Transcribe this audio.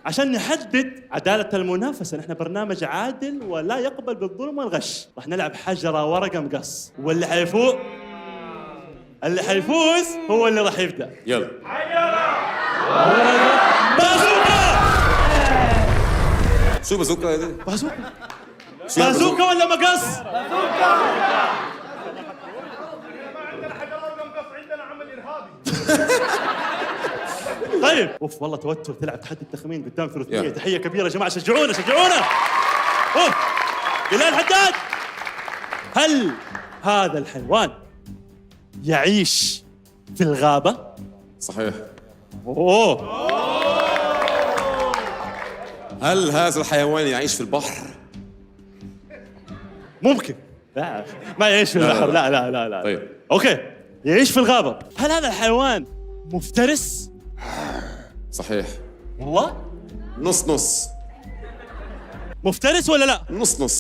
عشان نحدد عدالة المنافسة، نحن برنامج عادل ولا يقبل بالظلم والغش. راح نلعب حجرة ورقة مقص، واللي حيفوز هو اللي راح يبدأ. يلا بازوكا! شو بازوكا هذه؟ بازوكا شو يعني بازوكا ولا مقص؟ طيب اوف والله توتر، تلعب تحدي التخمين قدام ثلاثية. يلا. تحية كبيرة يا جماعة، شجعونا شجعونا. اوف بلال حداد، هل هذا الحيوان يعيش في الغابة؟ صحيح. اوه هل هذا الحيوان يعيش في البحر؟ ممكن. لا ما يعيش في البحر، لا لا لا لا. طيب. اوكي، يعيش في الغابة. هل هذا الحيوان مفترس؟ صحيح. والله نص نص. مفترس ولا لا؟ نص نص.